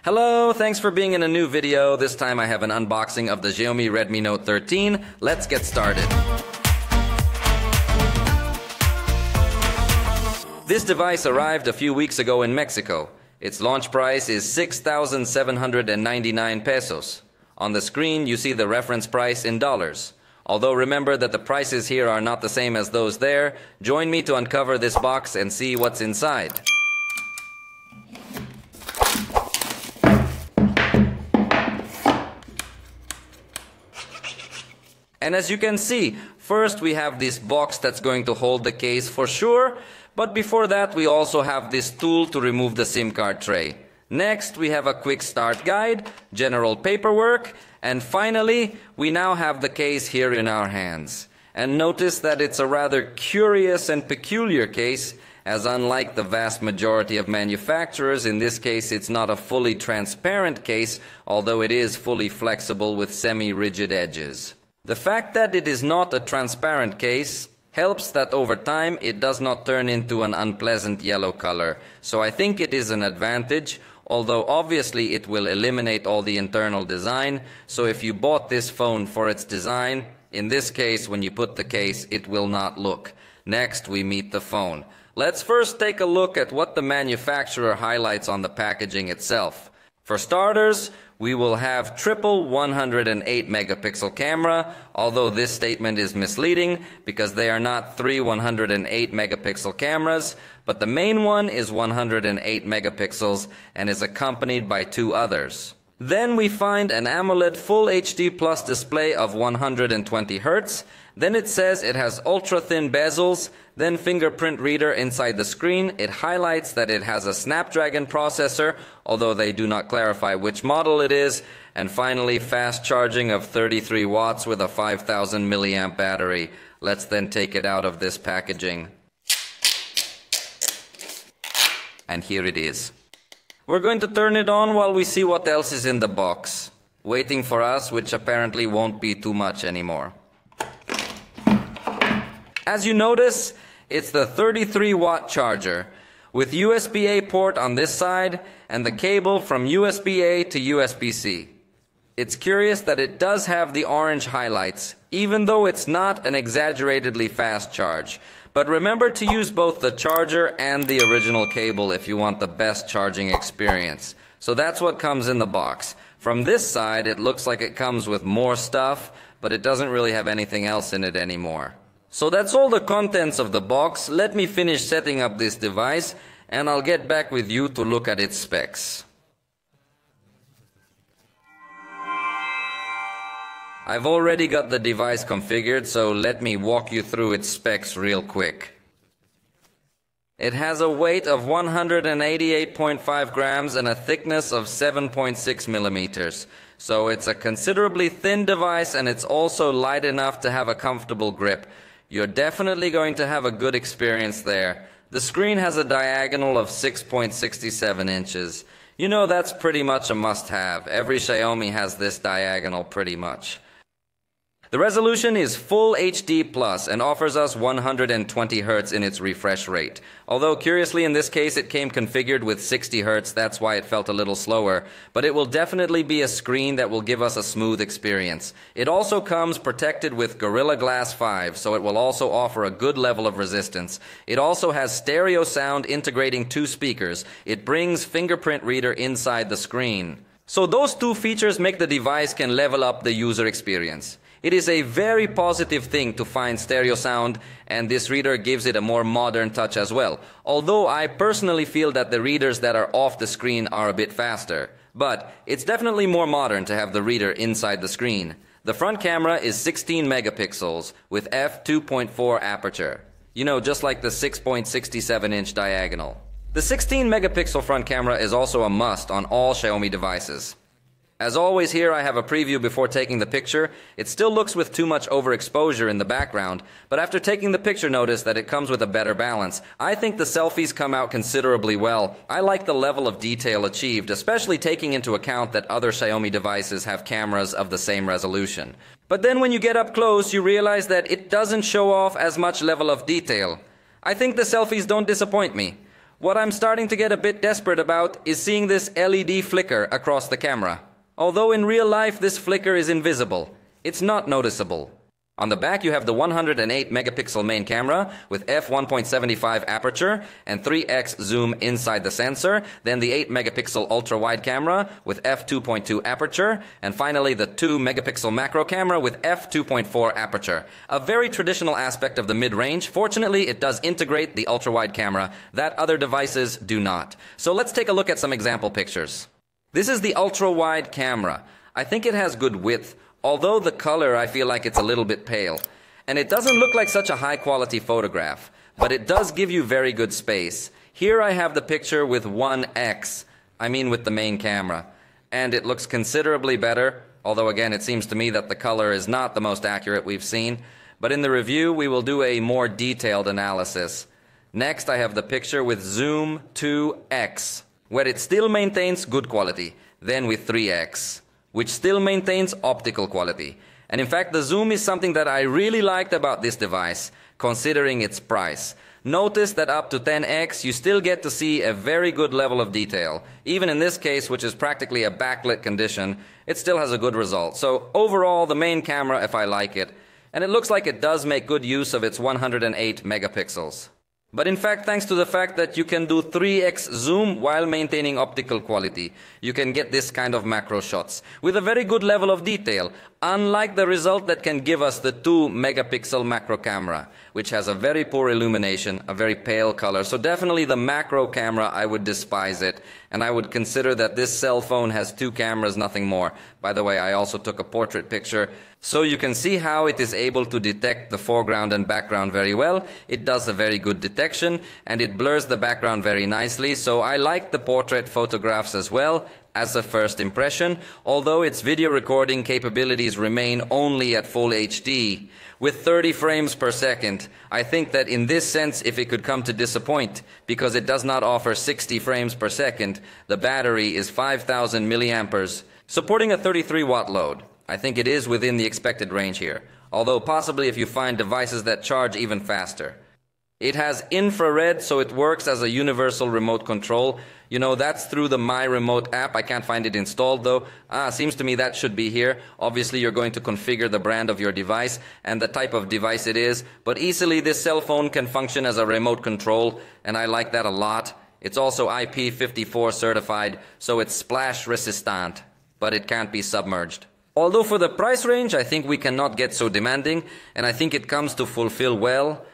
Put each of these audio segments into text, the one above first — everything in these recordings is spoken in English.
Hello, thanks for being in a new video. This time I have an unboxing of the Xiaomi Redmi Note 13. Let's get started. This device arrived a few weeks ago in Mexico. Its launch price is 6,799 pesos. On the screen you see the reference price in dollars. Although remember that the prices here are not the same as those there, join me to uncover this box and see what's inside. And as you can see, first we have this box that's going to hold the case for sure, but before that we also have this tool to remove the SIM card tray. Next we have a quick start guide, general paperwork, and finally we now have the case here in our hands. And notice that it's a rather curious and peculiar case, as unlike the vast majority of manufacturers, in this case it's not a fully transparent case, although it is fully flexible with semi-rigid edges. The fact that it is not a transparent case helps that over time it does not turn into an unpleasant yellow color. So I think it is an advantage, although obviously it will eliminate all the internal design. So if you bought this phone for its design, in this case when you put the case it will not look. Next we meet the phone. Let's first take a look at what the manufacturer highlights on the packaging itself. For starters, we will have triple 108 megapixel camera, although this statement is misleading because they are not three 108 megapixel cameras, but the main one is 108 megapixels and is accompanied by two others. Then we find an AMOLED Full HD Plus display of 120 Hz. Then it says it has ultra-thin bezels, then fingerprint reader inside the screen. It highlights that it has a Snapdragon processor, although they do not clarify which model it is. And finally, fast charging of 33 watts with a 5000 milliamp battery. Let's then take it out of this packaging. And here it is. We're going to turn it on while we see what else is in the box. Waiting for us, which apparently won't be too much anymore. As you notice, it's the 33-watt charger with USB-A port on this side and the cable from USB-A to USB-C. It's curious that it does have the orange highlights, even though it's not an exaggeratedly fast charge. But remember to use both the charger and the original cable if you want the best charging experience. So that's what comes in the box. From this side, it looks like it comes with more stuff, but it doesn't really have anything else in it anymore. So that's all the contents of the box. Let me finish setting up this device and I'll get back with you to look at its specs. I've already got the device configured, so let me walk you through its specs real quick. It has a weight of 188.5 grams and a thickness of 7.6 millimeters. So it's a considerably thin device and it's also light enough to have a comfortable grip. You're definitely going to have a good experience there. The screen has a diagonal of 6.67 inches. You know, that's pretty much a must-have. Every Xiaomi has this diagonal pretty much. The resolution is Full HD Plus and offers us 120 Hz in its refresh rate. Although curiously in this case it came configured with 60 Hz, that's why it felt a little slower. But it will definitely be a screen that will give us a smooth experience. It also comes protected with Gorilla Glass 5, so it will also offer a good level of resistance. It also has stereo sound integrating two speakers. It brings fingerprint reader inside the screen. So those two features make the device can level up the user experience. It is a very positive thing to find stereo sound, and this reader gives it a more modern touch as well. Although I personally feel that the readers that are off the screen are a bit faster. But it's definitely more modern to have the reader inside the screen. The front camera is 16 megapixels with f2.4 aperture. You know, just like the 6.67-inch diagonal. The 16 megapixel front camera is also a must on all Xiaomi devices. As always here I have a preview before taking the picture. It still looks with too much overexposure in the background, but after taking the picture notice that it comes with a better balance. I think the selfies come out considerably well. I like the level of detail achieved, especially taking into account that other Xiaomi devices have cameras of the same resolution. But then when you get up close you realize that it doesn't show off as much level of detail. I think the selfies don't disappoint me. What I'm starting to get a bit desperate about is seeing this LED flicker across the camera. Although in real life this flicker is invisible, it's not noticeable. On the back you have the 108 megapixel main camera with f1.75 aperture and 3x zoom inside the sensor, then the 8 megapixel ultra-wide camera with f2.2 aperture, and finally the 2 megapixel macro camera with f2.4 aperture. A very traditional aspect of the mid-range. Fortunately, it does integrate the ultra-wide camera that other devices do not. So let's take a look at some example pictures. This is the ultra-wide camera. I think it has good width. Although the color, I feel like it's a little bit pale. And it doesn't look like such a high quality photograph, but it does give you very good space. Here I have the picture with 1x, I mean with the main camera. And it looks considerably better, although again it seems to me that the color is not the most accurate we've seen. But in the review we will do a more detailed analysis. Next I have the picture with zoom 2x, where it still maintains good quality, then with 3x. Which still maintains optical quality. And in fact, the zoom is something that I really liked about this device, considering its price. Notice that up to 10x, you still get to see a very good level of detail. Even in this case, which is practically a backlit condition, it still has a good result. So overall, the main camera, if I like it, and it looks like it does make good use of its 108 megapixels. But in fact, thanks to the fact that you can do 3x zoom while maintaining optical quality, you can get this kind of macro shots with a very good level of detail, unlike the result that can give us the 2 megapixel macro camera, which has a very poor illumination, a very pale color. So definitely the macro camera, I would despise it, and I would consider that this cell phone has 2 cameras, nothing more. By the way, I also took a portrait picture, so you can see how it is able to detect the foreground and background very well. It does a very good detection, and it blurs the background very nicely, so I like the portrait photographs as well as a first impression, although its video recording capabilities remain only at full HD. With 30 frames per second, I think that in this sense, if it could come to disappoint, because it does not offer 60 frames per second, the battery is 5,000 milliamperes, supporting a 33 watt load. I think it is within the expected range here, although possibly if you find devices that charge even faster. It has infrared, so it works as a universal remote control. You know, that's through the My Remote app. I can't find it installed though. Seems to me that should be here. Obviously you're going to configure the brand of your device and the type of device it is, but easily this cell phone can function as a remote control, and I like that a lot. It's also IP54 certified, so it's splash resistant, but it can't be submerged. Although for the price range, I think we cannot get so demanding, and I think it comes to fulfill well.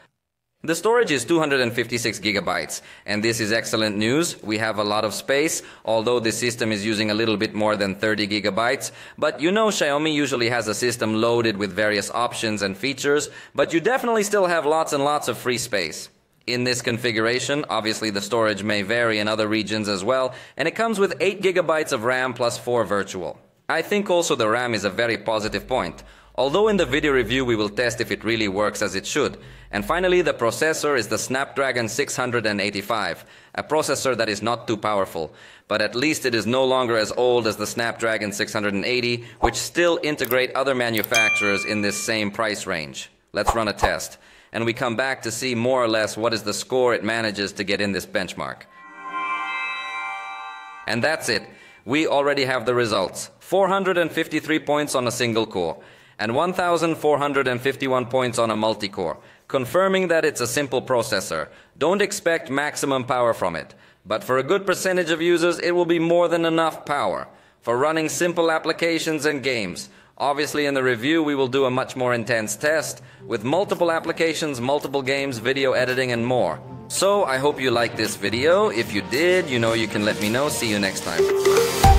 The storage is 256 gigabytes, and this is excellent news. We have a lot of space, although the system is using a little bit more than 30 gigabytes. But you know, Xiaomi usually has a system loaded with various options and features, but you definitely still have lots and lots of free space. In this configuration, obviously the storage may vary in other regions as well, and it comes with 8 gigabytes of RAM plus 4 virtual. I think also the RAM is a very positive point, although in the video review we will test if it really works as it should. And finally, the processor is the Snapdragon 685, a processor that is not too powerful, but at least it is no longer as old as the Snapdragon 680, which still integrate other manufacturers in this same price range. Let's run a test, and we come back to see more or less what is the score it manages to get in this benchmark. And that's it. We already have the results. 453 points on a single core, and 1,451 points on a multi-core, confirming that it's a simple processor. Don't expect maximum power from it, but for a good percentage of users it will be more than enough power for running simple applications and games. Obviously in the review we will do a much more intense test with multiple applications, multiple games, video editing and more. So I hope you liked this video. If you did, you know you can let me know. See you next time.